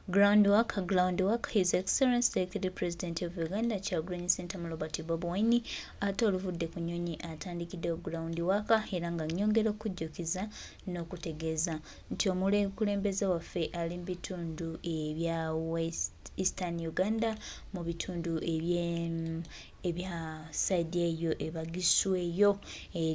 groundwork. His Excellency the President of Uganda Kyagulanyi Ssentamu Robert Bobi Wine ate oluvudde ku nnyonyi atandikiddewo groundwork era nga nnyongera okujjukiza n'okutegeeza nti omukulembeze waffe ali mu bitundu ebya Eastern Uganda mu bitundu ebya side eyo ebagisweyo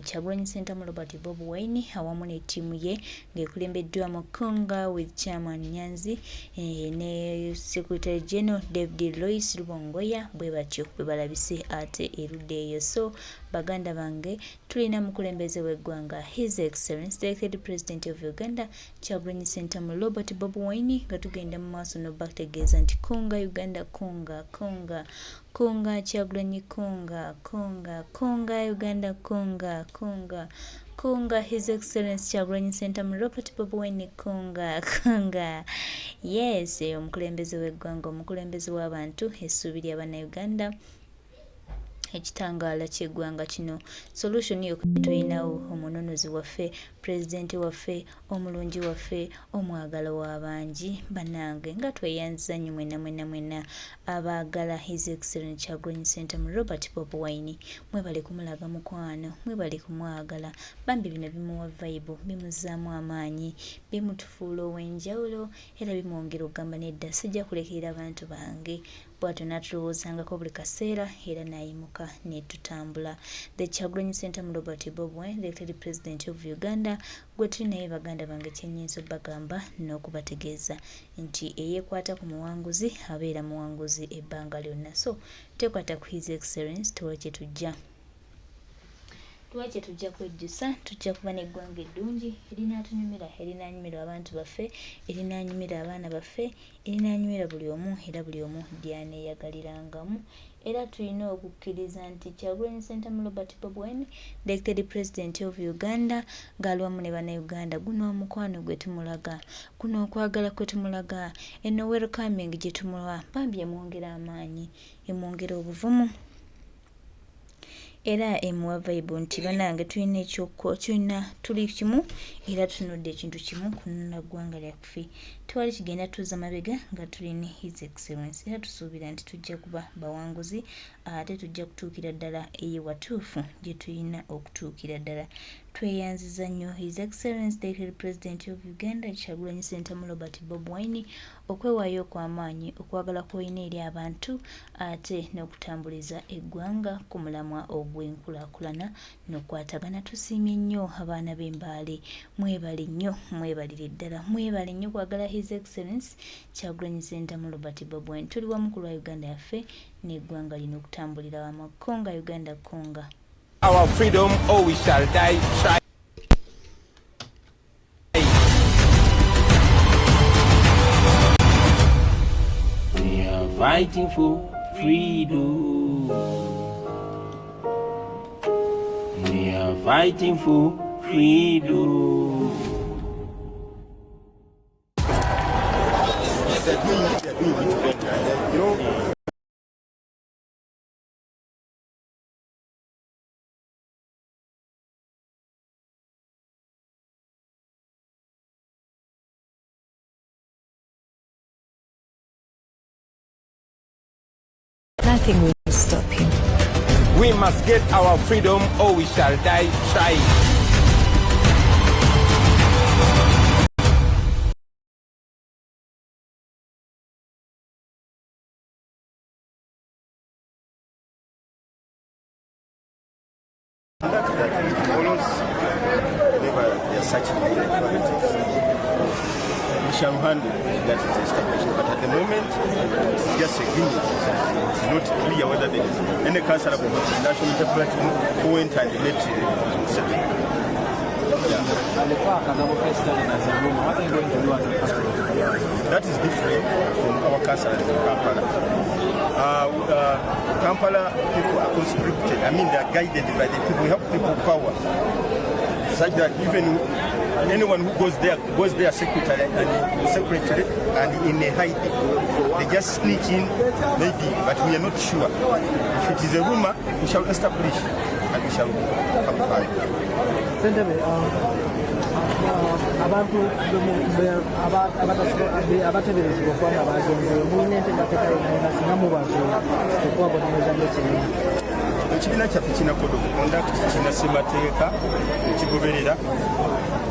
Kyagulanyi Ssentamu Robert Bobi Wine awamu ne ttiimu ye ng'ekulembeddwa mu Kunga with Chairman Nyanzi ne Secretary General David Lois Lubongoya bwe batyo bwe balabise ate erudde eyo. So baganda bange tulina mukulembeze w'eggwanga His Excellency the President of Uganda Kyagulanyi Ssentamu Robert Bobi Wine nga tugenda mu maaso n'obategeeza nti Kunga Uganda Kunga Kyagulanyi Kunga Uganda Kunga His Excellency Kyagulanyi Ssentamu Robert Bobi Wine Kunga. Yes, omukulembeze w'eggwanga, omukulembeze w'abantu, essuubi ly'Abannayuganda, ekitangaala ky'eggwanga kino. Solution yokka tulinawo omunonozi waffe, president waffe, omulungi waffe, omwagala w'abangi. Bannange nga tweyanziza nnyo mwena abaagala His Excellency Kyagulanyi Ssentamu Robert Bobi Wine. Mwebale kumulaga mukwano, mwebale kumwagala. Bambi bino bimuwa vibe, bimuzzaamu amaanyi, bimutufuula ow'enjawulo era bimwongera okugamba nedda sijja kulekerera abantu bange. Bw'atyo n'atulowoozangako buli kaseera era n'ayimuka ne tutambula. The Kyagulanyi Ssentamu Robert Bobi Wine, the President of Uganda, gwe tuli naye baganda bange kyennyinza obbagamba n'okubategeeza nti eyeekwata ku muwanguzi abeera muwanguzi ebbanga lyonna. So tekwata ku His Excellency tuwa kye tujja kwejjusa, tujja kuba n'eggwanga eddungi erinaanyumira abantu baffe, erinaanyumira abaana baffe, erinaanyumira buli omu era buli omu lyaneeyagalirangamu. Era tulina okukkiriza nti Kyagulanyi Ssentamu Robert Bobi Wine, the President of Uganda, ng'alwamu ne bannayuganda, guno omukwano gwe tumulaga, guno okwagala kwe tumulaga, eno welcoming gye tumuwa, bambi emwongera amaanyi, emwongera obuvumu era emuwa vibe nti bannange tulina tuli kimu era tunudde ekintu kimu kununula ggwanga lyaffe. Twali kigenda tuza mabega nga tulina His Excellency era tusuubira nti tujja kuba bawanguzi ate tujja kutuukira ddala eyewatuufu gye tulina okutuukira ddala. Tweyanziza nnyo His Excellency the President of Uganda Kyagulanyi Ssentamu Robert Bobi Wine okwewaayo okw'amaanyi, okwagala kw'olina eri abantu ate n'okutambuliza eggwanga ku mulamwa ogw'enkulaakulana n'okwatagana. Tusiimye nnyo abaana b'embaale, mwebale nnyo, mwebalire ddala, mwebale nnyo kwagala His Excellency Kyagulanyi Ssentamu Robert Bobi Wine. Tuli wamu ku lwa Uganda yaffe n'eggwanga lino okutambulira wamu. Konga Uganda Konga. Our freedom or we shall die trying. We are fighting for freedom. We are fighting for freedom. Nothing will stop him. We must get our freedom or we shall die trying. We shall handle that establishment, but at the moment it's just a gimme. It's not clear whether there is any councillor from the national platform who went and met That is different from our councillors in Kampala. Kampala people are conscripted. I mean, they are guided by the people. We have people power, such that even anyone who goes there secretary and in a hiding. They just sneak in, maybe, but we are not sure. If it is a rumor, we shall establish and we shall come back. abantu abateberezebwa okuba nga bazonzeewo mulina enteekateeka yonna singa mubazuula okubabonereza n'ekibiina. Ekibiina kyaffe kina code of conduct, kina ssemateeka ekigoberera,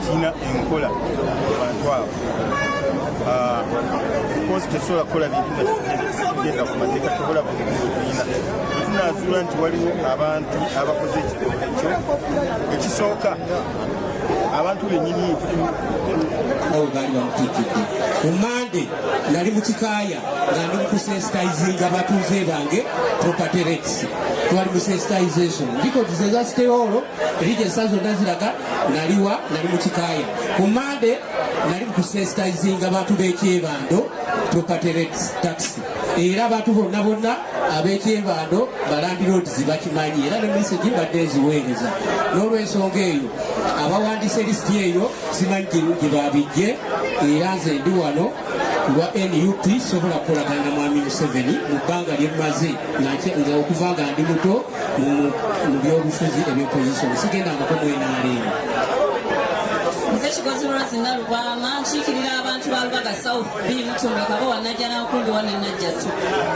kina enkola abantu abo. Kozi tesobola kukola bintu nga ku mateeka tobola buliina. Tunaazuula nti waliwo abantu abakoze ekikolwa ekyo. Ekisooka abantu bennyini awo baali bamutiikidde ku Mande nali mu kikaaya nga ndi mu kusensitizinga batuuze bange property rights. Twali mu sensitization records eza siteolo erigensa zonna ziraga nali mu kikaaya. Ku Mande nali mu kusensitizinga abantu b'ekyebando property rights tax. Era abantu bonna ab'ekyebando balandiroads bakimanyi era ne message mbadde nziweereza. N'olw'ensonga eyo abawandiise lisiti eyo simanyi gye babijje era nze ndi wano ku lwa NUP sobola kukolagana na Mwami Museveni mu bbanga lyemmaze nga okuva nga ndi muto mu byobufuzi ebyopozisoni sigenda amakomo enaalemu. Nze Kigozi Rose Nalubama nkiikirira abantu ba Lubaga South B Mutumba Kabo Wanajja n'Akumbi wa Nnajjatu.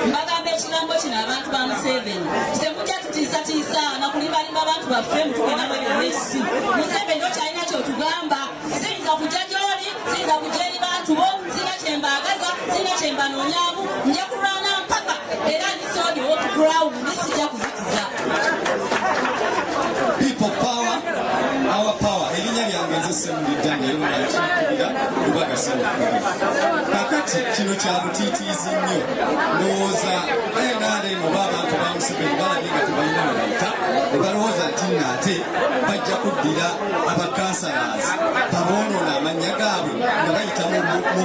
Mbagamba ekigambo kino abantu ba Museveni temujja tutiisatiisa na kulimbalimba abantu baffe mutugenda mwebyoesi. Museveni okyalina kyotugamba siyinza kujja gy'oli siyinza kujja eri bantu bo sina kyembaagaza sina kyembanonyaamu nja kulwana mpaka era ndisoodi wotuground nisijja kuzikiza. People power, our power. Elinya lyange nze Ssemulidda naye nakiikirira Lubaga South. Kakati kino kya butiitiizi nnyo. Ndowooza NRM oba abantu ba Museveni balabye nga tebalina we bayita ne balowooza nti nate bajja kuddira abakansalaas baboonoona amannya gaabwe nga bayita mu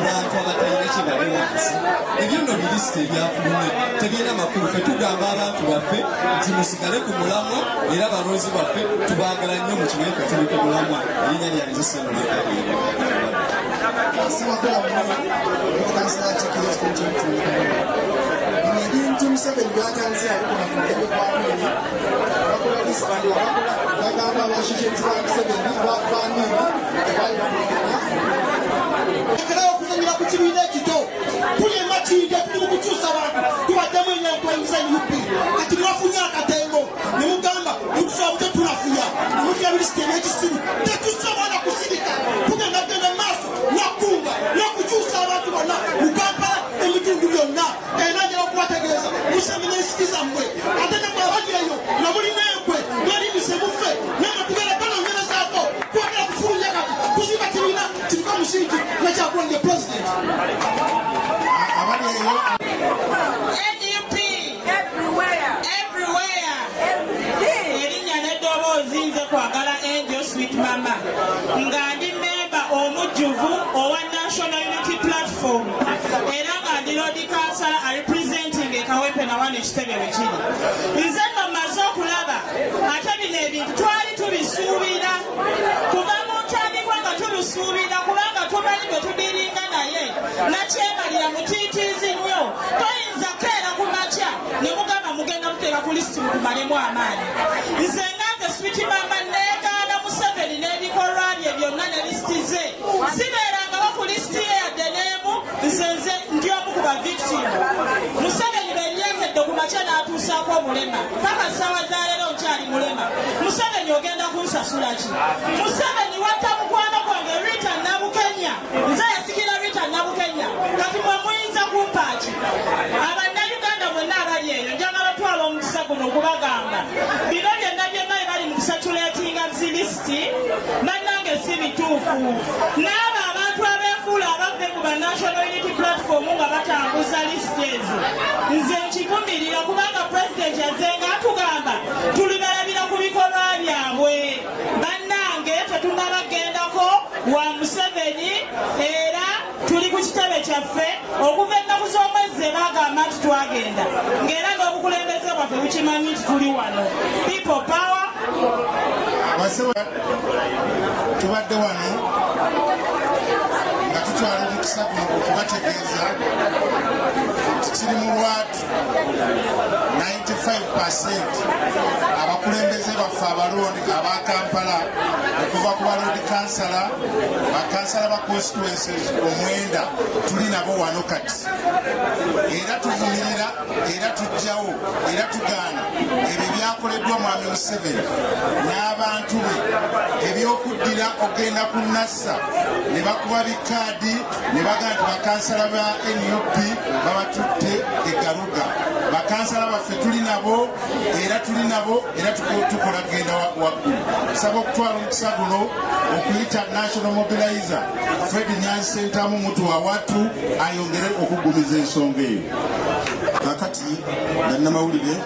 bantu abatalina kye bali wansi. Ebyo nno bilisiti ebyafulumye tebirina makulu. Ffe tugamba abantu baffe nti musigale ku mulamwa era balonzi baffe tubaagala nnyo mu kibuga ffe tuli ku mulamwa. Erinnya lyange Ssemulidda ebintu Museveni byatanze abikola ku mulembe gw'amanyi bakola lisiti bagamba abashishenti ba Museveni baanini tebaali bakolagana ekerawo okuzanyira ku kibiina ekito tuli emakinde tuli mu kukyusa abantu tubaddemu enyankwayiza UP kati mwafunye akatengo ne mugamba mutusobola tetunafuya ne mutya minisita ebyekisiru tetusobola kusirika tugenda genda maaso nakunga n'okukyusa abantu bonna mu Kampala emitundu byonna enajja okubategeeza Museveni ensiki zammwe ate ne bwabagyeyo nga mulina enkwe mwalimise muffe naye nga tugenda banonyerezaako twagala kufulumya kati kuzimba kibiina kiriko omusingi nakyakulonge pulezidenti abali eyo NUP everywhere erinnya n'eddoboozi nze kwagala Angel Sweet Mama nga ndi memba omujjuvu owa National Unity Platform era nga ndi Lord Councillor representing Kawepe na wano ekitebe we kiri. Nze nno mmaze okulaba ate bino ebintu twali tubisuubira kuva mu ntandikwa nga tubisuubira kubanga tumanyi bwe tudiringa naye nakyemalira mutiitiizi nnyo toyinza keera ku makya ne mugamba mugenda muteeka ku lisiti mutumalemu amaanyi. Nze nange Sweet Mama neegaana Museveni n'ebikolwa bye byonna ne lisiti ze sibeerangabo ku lisiti ye yadde n'emu nze ndi omu ku ba victim. Museveni benyekedde ku makya n'atuusaako omulema paka ssaawa za leero nkyali mulema. Museveni ogenda kunsasula ki? Museveni watta mukwano gwange Rita Nabukenya nze yasikira Rita Nabukenya kati mwe muyinza kumpaaki. Abannayuganda mwenna abali eyo njagala twala omukisa guno okubagamba bino byonna byemali bali mu kusatuleetinga zilisiti bannange si bituufu. N'abo abantu abeefuula abave ku ba National Unity Platform nga batambuza lisiti ezo nze nkivumirira kubanga pulezidenti yazenga atugamba tulibalabira ku bikolwa byabwe. Bannange tetunnabagendako wa Museveni era tuli ku kitebe kyaffe okuva ennaku z'omwezi bagamba nti twagenda ng'era n'obukulembeze bwaffe bukimanyi nti tuli wano. People power. Tubadde wano nga tutwala omukisa guno okubategeeza nti kiri mu lwatu 95% abakulembeze baffe abalonde aba Kampala okuva ku balodi kansala bakansala ba constituencies 9 tuli nabo wano kati era tuvumirira era tujjawo era tugaana ebyo byakoleddwa mwami Museveni n'abantu be ebyokuddira ogenda ku nassa ne bakuba bikaadi ne bagamba nti bakansala ba NUP babatutte egaluga bakansala baffe tuli nabo era tukola genda waggulu saba okutwala omukisa guno okuyita national mobilizer Fred Nyanzi Sentamu mutu wa watu ayongere okugumiza ensonga eyo kakati bannamawulire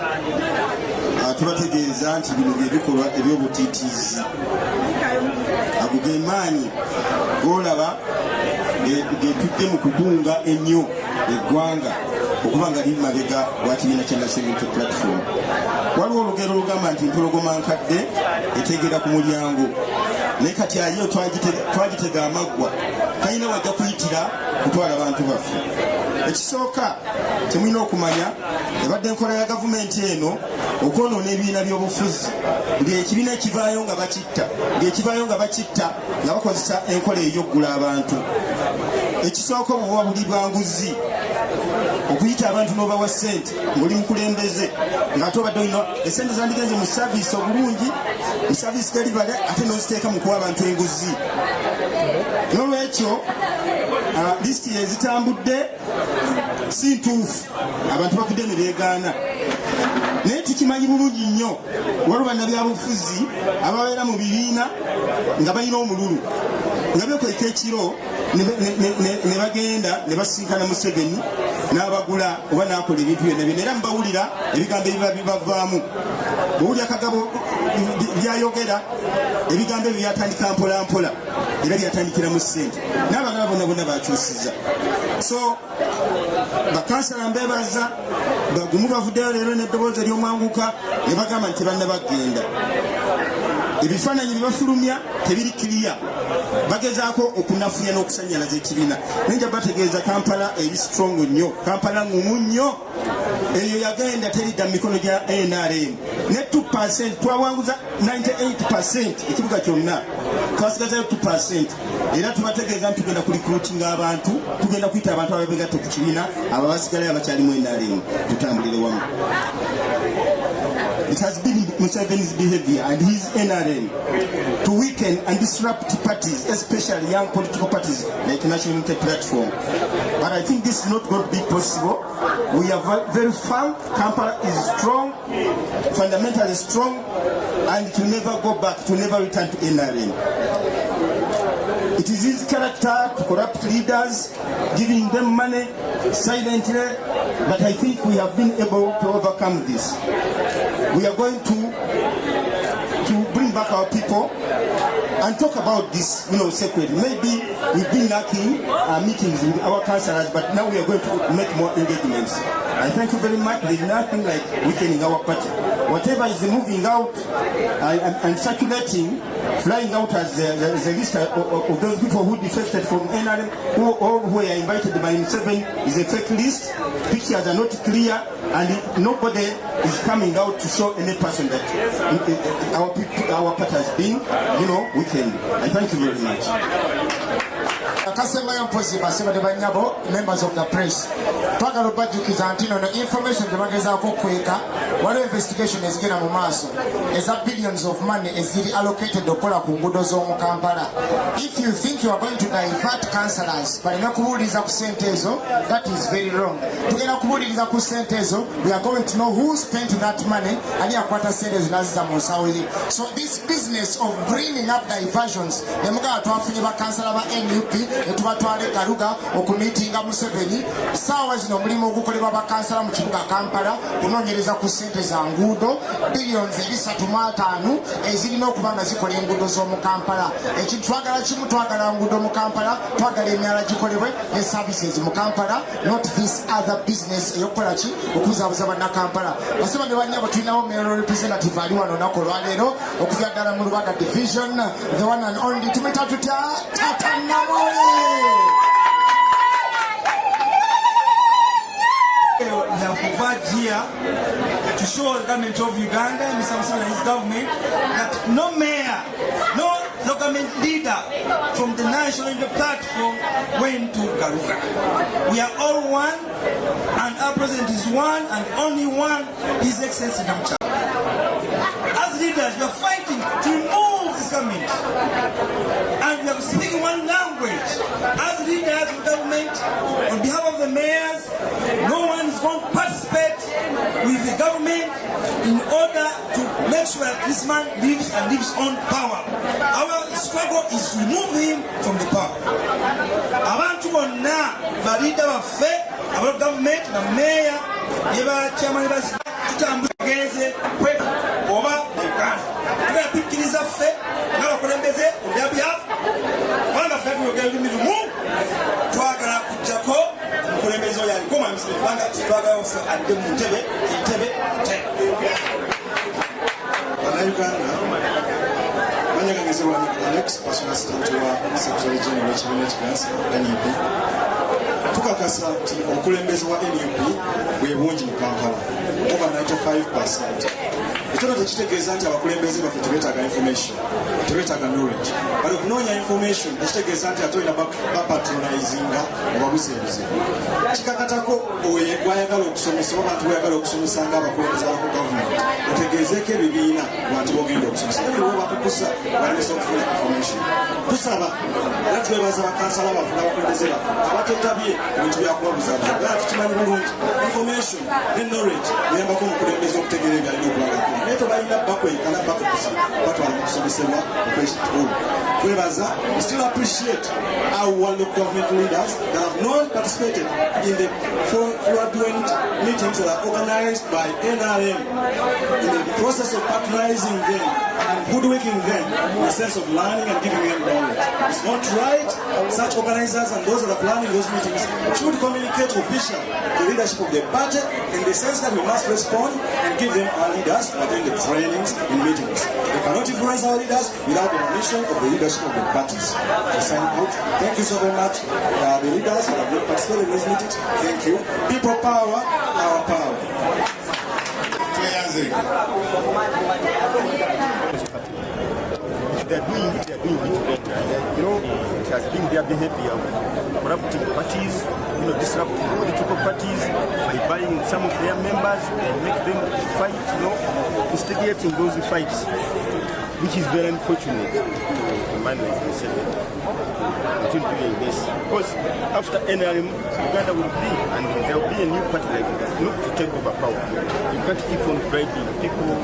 tubategeeza nti bino byebikolwa ebyobutiitiizi ago ge maanyi golaba getudde mu kukunga ennyo eggwanga okuba nga liri mabega wa kibiina kya National Unity Platform. Waliwo olugero olugamba nti mpologoma nkadde etegera ku mulyango naye kati ayo twagitega amaggwa talina wajja kuyitira kutwala abantu baffe. Ekisooka temulina okumanya ebadde enkola ya gavumenti eno okwonoona ebibiina by'obufuzi buli ekibiina ekivaayo nga bakitta nga bakozesa enkola ey'oggula abantu. Ekisooka obuba buli bwanguzi okuyita abantu n'obawa ssente ng'oli mukulembeze ng'ate obadde olina essente zandigenze mu saavisi obulungi mu saavisi kelibale ate n'oziteeka mu kuwa abantu enguzi. N'olwekyo lisiti ezitambudde si ntuufu abantu bakudde ne beegaana naye tukimanyi bulungi nnyo waliwo bannabyabufuzi ababeera mu bibiina nga balina omululu nga bekweka ekiro ne bagenda ne basinkana Museveni n'abagula oba n'akola ebintu byonna byonna era mubawulira ebigambo ebiba bibavaamu bwewulya akagabo byayogera ebigambo ebyo byatandika mpolampola era byatandikira mu ssente n'abagala bonna bakyusiza. So bakansala mbebaza bagumu bavuddeyo leero n'eddoboozi ery'omwanguka ne bagamba nti banna bagenda ebifaananyi bibafulumya tebiri kiriya bagezaako okunafuya n'okusanyalaza ekibiina. Nenja bategeeza Kampala eri strong nnyo, Kampala ngumu nnyo, eyo yagenda teridda mu mikono gya NRM ne 2% twawanguza 98% ekibuga kyonna twasigazayo 2%. Era tubategeeza nti tugenda kulikrutinga abantu, tugenda kuyita abantu ababegatte ku kibiina abo basigalayo abakyalimu NRM tutambulire wamu. It has been Museveni's behavior and his NRM to weaken and disrupt parties, especially young political parties like National Unity Platform. But I think this is not going to be possible. We are very firm. Kampala is strong, fundamentally strong, and it will never go back, it will never return to NRM. It is his character to corrupt leaders, giving them money silently, but I think we have been able to overcome this. We are going to bring back our people and talk about this, secretly. Maybe we've been lacking meetings with our councillors, but now we are going to make more engagements. I thank you very much. There's nothing like weakening our party. Whatever is moving out and circulating, flying out as the list of those people who defected from NRM or who were invited by Museveni is a fake list. Pictures are not clear, and nobody is coming out to show any person that our party has been, weakened. I thank you very much. Kasembayo mpozi basebade banyabo, members of the press. Twagala bajukiza nti no information gebagezaako kweka waliwo investigation ezigenda mu maaso eza billions of money eziri allocated okukola ku nguudo z'omu Kampala. If you think you are going to divert councillors balina kubuuliriza ku ssente ezo, that is very wrong. Tugenda kubuuliriza ku ssente ezo, we are going to know who spent that money ani akwata ssente ezo n'azizza mu nsawo eri. So this business of bringing up diversions nemugaba twafunye bakansala ba NUP etubatwala egaluga okumiitinga Museveni saawa zino omulimu ogukolebwa bakansala mu kibuga Kampala kunoonyereza ku ssente za nguudo billions 3.5 ezirina okuba nga zikola enguudo z'omu Kampala. Ekintu twagala kimu, twagala nguudo mu Kampala, twagala emyala gikolebwe ne services mu Kampala, not this other business eyokukola ki okuzaabuza bannakampala. Baseba ne banyabo tulinawo mayoral representative ali wano olunaku olwaleero okuva ddala mu Lubaga division, the one and only tumita tutya Tata Namuli. We have converged here to show the government of Uganda and Mr. Museveni and his government that no mayor, no local government leader from the national platform went to Garuka. We are all one, and our president is one and only one, His Excellency Namcha. As leaders, we are fighting to remove this government, and we are speaking one language. As leaders of government, on behalf of the mayors, no one is going to participate with the government in order to make sure that this man lives and lives on power. Our struggle is to remove him from the power. Abantu bonna balida baffe aba government na mayor yeba chairman tutambugeze kwe oba Uganda. Tukapikiriza ffe n'abakulembeze obyabyaf wanga ffe tuyogera olulimi lumu twagala kujjako omukulembeze oyo aliko mamisire kubanga twagala ffe adde mu ntebe Bannayuganda banyaganyizibwa Alex Personal Assistant wa Secretary General w'ekibiina ekiganzi NUP. Tukakasa nti obukulembeze bwa NUP bwe bungi mu Kampala over 95%. Ekyo tekitegeeza nti abakulembeze baffe tebeetaaga information, tebeetaaga knowledge. Bali okunoonya information tekitegeeza nti ate olina bapatronizinga obabuzeebuze. Kikakatako oyo gwayagala okusomesa oba abantu bwayagala okusomesa ng'abakulembeze abako gavumenti otegeezeeko ebibiina lwanti bogenda okusomesa. Naye bwe batukusa balesa okufuna information. Tusaba era twebaza bakansala baffe n'abakulembeze baffe abateetabye ebintu byakubabuzabuza. Era tukimanyi bulungi information ne knowledge biyambako omukulembeze okutegeera ebyalina okulagako. Naye tebalina bakwekana bakukusa batwala mu kusomesebwa okwekikulu. Twebaza, we still appreciate our local government leaders that have not participated in the fraudulent meetings that are organized by NRM in the process of patronizing them and hoodwinking them in the sense of learning and giving them knowledge. It's not right. Such organizers and those that are planning those meetings should communicate officially the leadership of the party in the sense that we must respond and give them our leaders to attend the trainings and meetings. They cannot influence our leaders without the permission of the leadership of the parties. I sign out. Thank you so very much. The leaders that have participated in these meetings. Thank you. People power, our power. They're doing it better. You know, it has been their behavior, corrupting parties, disrupting political parties by buying some of their members and make them fight, instigating those fights, which is very unfortunate to a man like Museveni. Doing this because after NRM, Uganda will be, and there will be a new party like not to take over power. You can't keep on bribing people,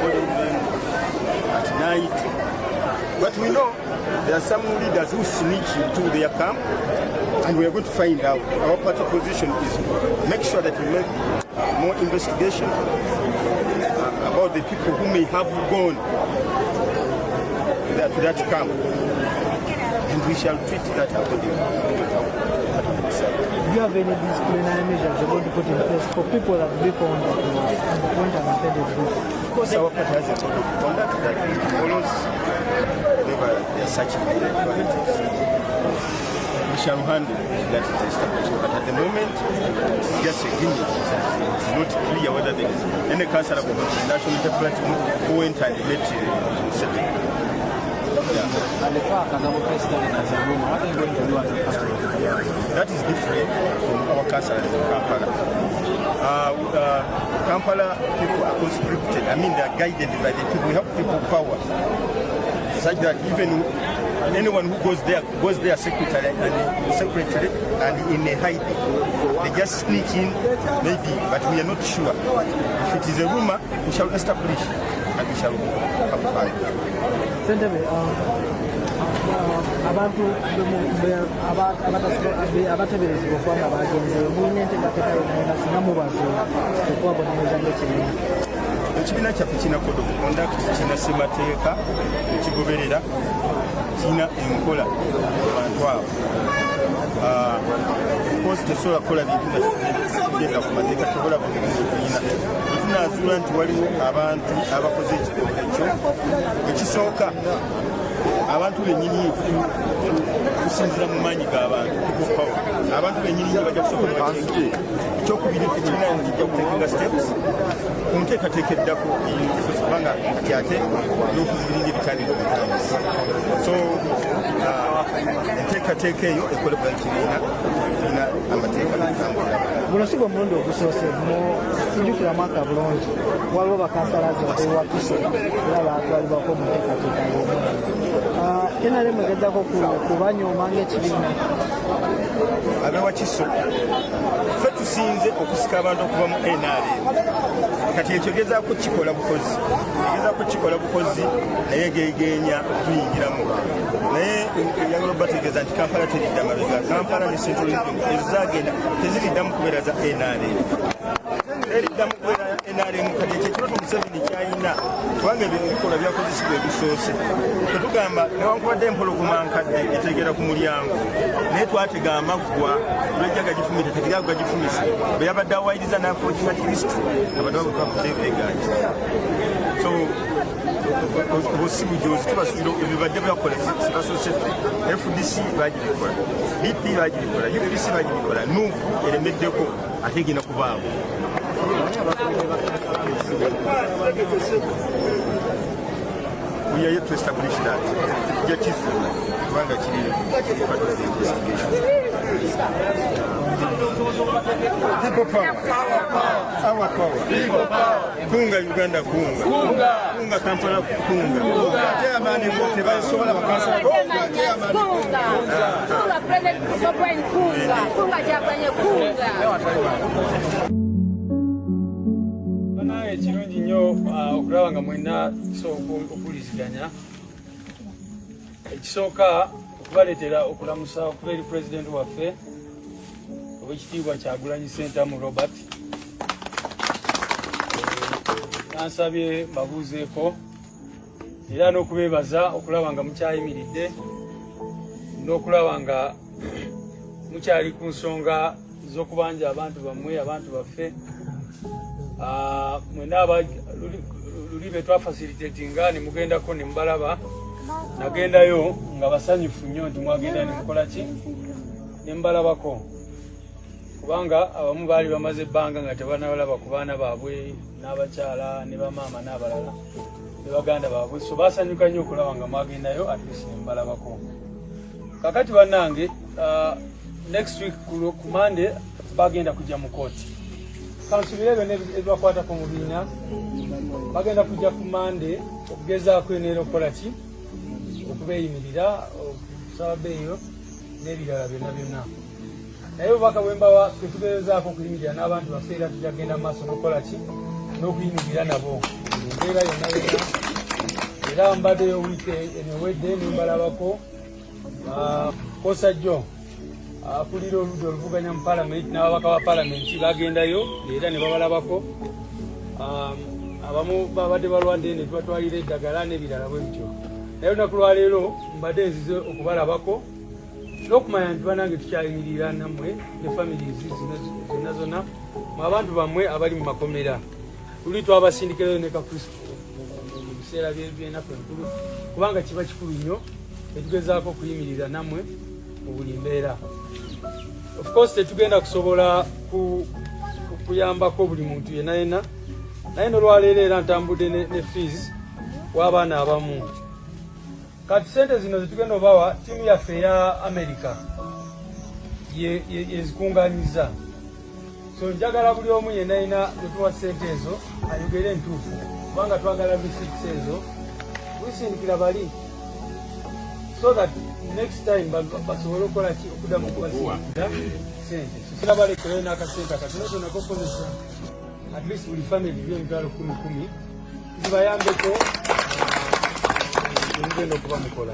holding them at night. But we know there are some leaders who snitch into their camp, and we are going to find out. Our party position is to make sure that we make more investigation about the people who may have gone to that camp. And we shall treat that accordingly. Do you have any disciplinary measures you're going to put in place for people that we found that won't have attended this? Of course, our party has a code of conduct that follows whenever they are searching the qualities. We shall handle that is established. But at the moment, it's just a gimmick. It's not clear whether there is any councillor from the national platform who went and met Museveni. That is different from our councillors in Kampala. Kampala people are conscripted. I mean, they are guided by the people. We have people power, such that even anyone who goes there secretary and in a hiding. They just sneak in, maybe, but we are not sure. If it is a rumor, we shall establish and we shall have fun. Abantu abateberezebwa okuba bagenze mulina enteekateeka yonna singa mubaze okubabonereza ng'ekibiina. Ekibiina kyaffe kirina code of conduct, kirina ssemateeka ekigoberera, kirina enkola abantu abo. Of course tesobola kukola bintu nga tugenda ku mateeka tukola buli bintu tulina. Tunaazuula nti waliwo abantu abakoze ekikolwa ekyo. Ekisooka abantu benyini kusinzira mu maanyi g'abantu abantu benyini bajja kusobola bakingi ekyokubiri ekibiina kijja kuteekenga steps ku nteekateeka eddako kubanga kati ate n'obufuzi biringa ebitandika okutandisa so enteekateeka eyo ekolebwa ekibiina amateeka g'ekutambulira guno si gwe mulundi ogusoose sijjukira mwaka bulungi waliwo bakansalaze batewa kiso era batwalibwako mu nteekateeka NRM egeddako kubanyooma ng'ekibiina abewa kiso ffe tusinze okusika abantu okuva mu NRM kati ekyo gezaako kikola bukozi naye geegenya okutuyingiramu naye yagala bategeeza nti Kampala teridda mabega Kampala ne Central Region ezagenda teziriddamu kubeera za NRM eriddamu kubeera NRM kati ekyo ekiroto Museveni kyayina kubanga ebikola byakozesebwa ebisoose tetugamba newankubadde empologoma nkadde etegera ku mulyango naye twatega amaggwa tulajja gagifumite tekiryago gagifumise bwe yabadde awayiriza n'afookinga kristo abadde bakutebeegaji so obusibujozi tubasuubira ebibadde byakola sibasoose FDC bagibikola BP bagibikola UPC bagibikola nuufu eremeddeko ate egenda kubaawo we are yet to establish that. Get it kubanga kiri part of the investigation. People power. Our power. People power. Kunga Uganda kunga. Kunga Kampala kunga. Chairman wote basobola bakansala. Kunga. Kunga president Sobrine kunga. Kunga Japan kunga. Ekirungi nnyo okulaba nga mwenna okupuliziganya ekisooka okubaleetera okulamusa okuba eri pulezidenti waffe ow'ekitiibwa Kyagulanyi Ssentamu Robert nansabye mbabuuzeeko era n'okubeebaza okulaba nga mukyayimiridde n'okulaba nga mukyali ku nsonga z'okubanja abantu bammwe abantu baffe mwena luli betwa facilitatinga ne mugendako ne mubalaba nagendayo nga basanyufu nnyo nti mwagenda ne mukola ki ne mubalabako kubanga abamu baali bamaze ebbanga nga tebanabalaba ku baana baabwe n'abakyala ne bamaama n'abalala ne baganda baabwe so basanyuka nnyo okulaba nga mwagendayo at least ne mubalabako kakati bannange next week ku Monday bagenda kujja mu kooti kansubire byonna ebibakwatako mu biina bagenda kujja ku Monday okugezaako eneera okukola ki okubeeyimirira okusaba beeyo n'ebirala byonna byonna naye obubaka bwe mbawa ffe tugezaako okuyimirira n'abantu baffe era tujagenda mu maaso n'okukola ki n'okuyimirira nabo embeera yonna yonna era mbaddeyo wiiki enewedde nembalabako Kosajjo akulira oludda oluvuganya mu palamenti n'ababaka ba palamenti bagendayo era ne babalabako abamu babadde balwadde ne tubatwalira eddagala n'ebirala bwe bityo naye olunaku lwaleero mbadde nzize okubalabako n'okumanya nti banange tukyayimirira nammwe ne families zonna zonna mu abantu bammwe abali mu makomera luli twabasindikirayo ne kakristo mu biseera by'ennaku enkulu kubanga kiba kikulu nnyo etugezaako okuyimirira nammwe mu buli mbeera. Of course tetugenda kusobola kuyambako buli muntu yenna yenna naye n'olwaleero era ntambudde ne fees w'abaana abamu kati sente zino zetugenda obawa tiimu yaffe eya America yezikunganyiza so njagala buli omu yenna yenna netuwa sente ezo ayogere entuufu kubanga twagala receipts ezo wisindikira bali so that next time basobole okukola ki okuddamu okubasindikira sente so kirabalekerayo n'akasente akatono zonna kokozesa at least buli family by'emitwalo 10 zibayambeko emigenda okuba mukola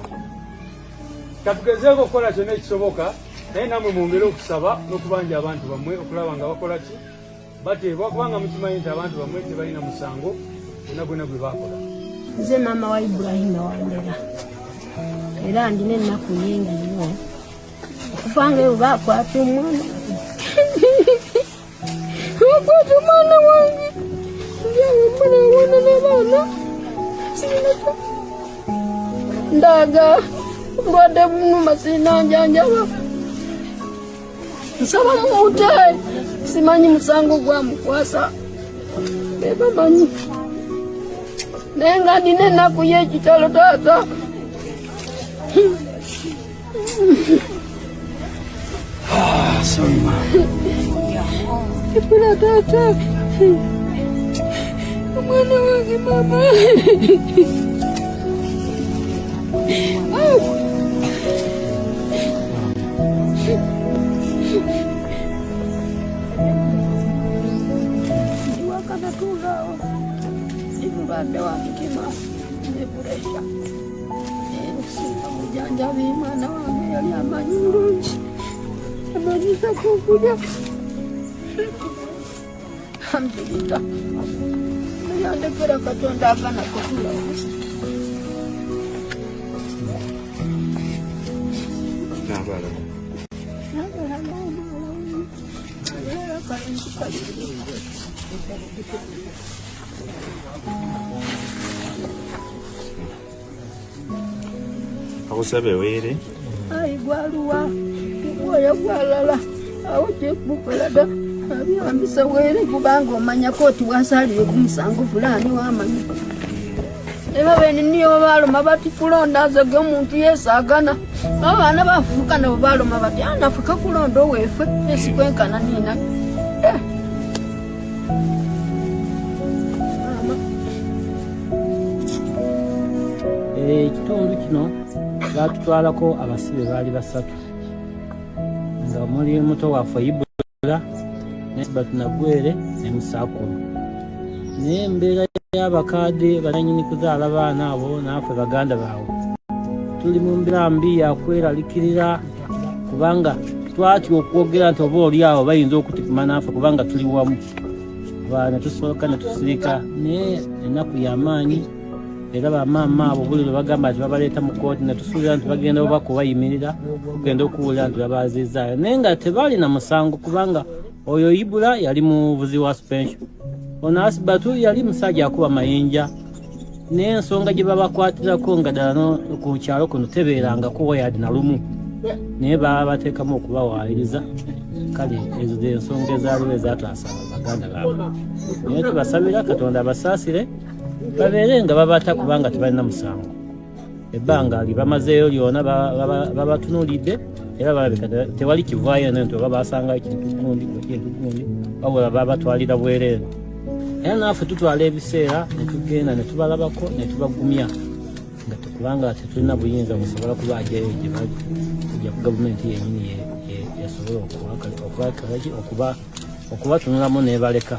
katugezeeko okukola kyonna ekisoboka naye namwe mwongere okusaba n'okubanja abantu bammwe okulaba nga bakola ki bateebwa kubanga mukimanyi nti abantu bammwe tebalina musango gwonna gwonna gwe bakola. Nze maama wa Ibrahima Wandera era ndina ennaku nyingi nnyo okuva nga eyo bakwata omwana bakwata omwana wange njawe omwana awana n'abaana sinata ndaga mbadde bunuma sina njanjaba nsaba mute simanyi musango gwa mukwasa bebamanyi naye nga ndina ennaku y'ekitalo taata sorry ma epula taata omwana wange mama ndiwakanatulao ndimubadde wa mutima nepuresha singa mujanjabi mwana wange yali amanyi bulungi amanyisa kukulya alhamdulillah yandekera katonda akanakotulao Akusabe were ai gwaluwa gwoya gwalala awo kyekukolada abyambisa were kubanga omanya koti wasalire ku musango fulani wamanya eba bene niyo baloma bati kulonda azage omuntu yesaagana abaana bafuuka nabo baloma bati anafuka kulonda oweefe esikwenkana nina ekitundu kino batutwalako abasibe baali 3 nga muli muto waffe Ibula Nesibatunagwere ne Musakulu naye embeera y'abakadde balanyini kuzaala baana abo naffe baganda baabwe tuli mu mbeera mbi yakweralikirira kubanga twatya okwogera nti oba oli awo bayinza okutikuma naffe kubanga tuli wamu ne tusooka ne tusirika naye ennaku y'amaanyi era bamaama abo buli lwe bagamba nti babaleeta mu kooti ne tusuubira nti bagenda obakubayimirira tugenda okuwulira nti babaziizaayo naye nga tebalina musango kubanga oyo Ibula yali muvuzi wa suspension ono Asibatu yali musajja akuba mayinja naye ensonga gye babakwatirako nga ddala ku kyalo kuno tebeerangako wayadi na lumu naye baba bateekamu okubawaayiriza kale ezo ensonga ezaaliwo ezataasa baganda baabwe naye tubasabira Katonda abasaasire babeere nga babata kubanga tebalina musango ebbanga libamazeeyo lyona babatunuulidde era balabika tewali kivaayo nti oba basangayo ekintu gundi wabula babatwalira bwereere era naffe tutwala ebiseera ne tugenda ne tubalabako ne tubagumya nga tekubanga tetulina buyinza busobola kubaajayo gye bali kujja ku gavumenti yennyini yasobola okubatunulamu n'ebaleka.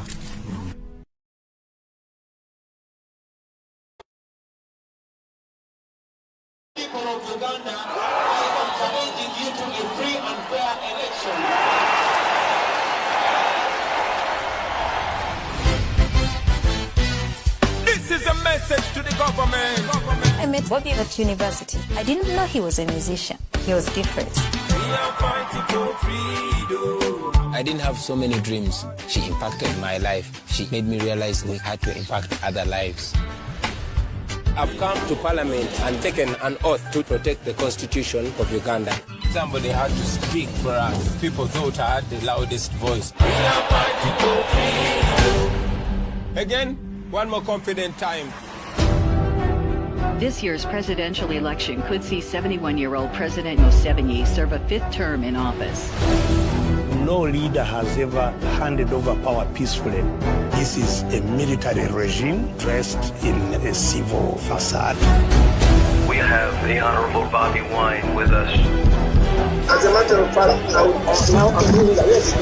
I met Bobby at university. I didn't know he was a musician. He was different. I didn't have so many dreams. She impacted my life. She made me realize we had to impact other lives. I've come to Parliament and taken an oath to protect the Constitution of Uganda. Somebody had to speak for us. People thought I had the loudest voice. Again, one more confident time. This year's presidential election could see 71-year-old President Museveni serve a 5th term in office. No leader has ever handed over power peacefully. This is a military regime dressed in a civil facade. We have the Honorable Bobby Wine with us. As a matter of fact, I would now agree that yes.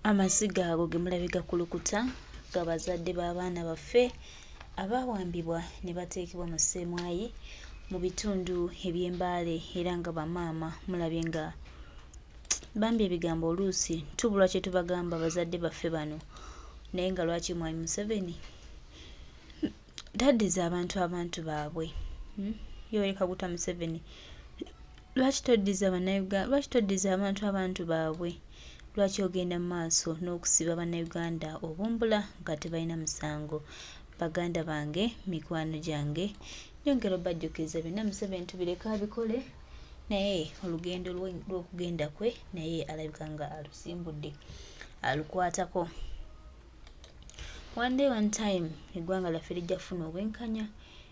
Amasiga ago gemulabe gakulukuta gabazadde b'abaana baffe abawambibwa ne bateekebwa mu ssemwayi mu bitundu eby'embaale era nga bamaama mulabye nga bambi ebigambo oluusi tubulwa kye tubagamba bazadde baffe bano naye nga lwaki mwami Museveni taddiza abantu baabwe yooleka guta Museveni lwaki toddiza abantu baabwe? Lwaki ogenda mu maaso n'okusiba bannayuganda obumbula nga tebalina musango? Baganda bange, mikwano gyange, nyongera obajjukiza byonna Museveni tubireka abikole, naye olugendo lw'okugenda kwe naye alabika nga alusimbudde, alukwatako. One day one time eggwanga lyaffe lijja kufuna obwenkanya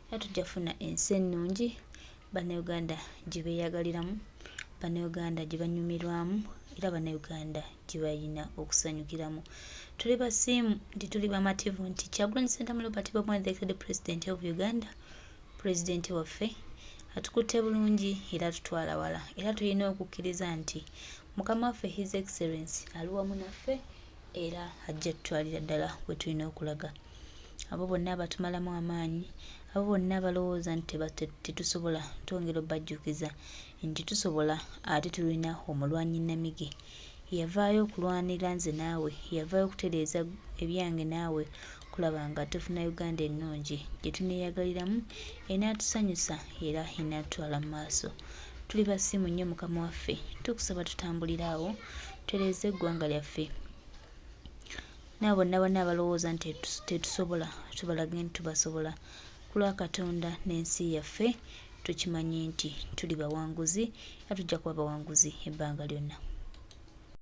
era tujja kufuna ensi ennungi, bannayuganda gye beeyagaliramu, bannayuganda gye banyumirwamu era bannayuganda gye balina okusanyukiramu. Tuli basiimu nti tuli bamativu nti Kyagulanyi Ssentamu Robert Bobi Wine, the elected president of Uganda, pulezidenti waffe atukutte bulungi era tutwala wala, era tulina okukkiriza nti mukama waffe His Excellency ali wamu naffe era ajja tutwalira ddala we tulina okulaga. Abo bonna abatumalamu amaanyi, abo bonna abalowooza nti tetusobola, twongera obajjukiza nti tusobola ate tulina omulwanyi Namige yavaayo okulwanira nze naawe, yavaayo okutereeza ebyange naawe kulaba nga tufuna Uganda ennungi gye tuneeyagaliramu enaatusanyusa era enaatutwala mu maaso. Tuli basiimu nnyo mukama waffe, tukusaba tutambulira awo tutereeze eggwanga lyaffe. N'abo bonna abalowooza nti tetusobola tubalage nti tubasobola. Ku lwa Katonda n'ensi yaffe tukimanyi nti tuli bawanguzi era tujja kuba bawanguzi ebbanga lyonna.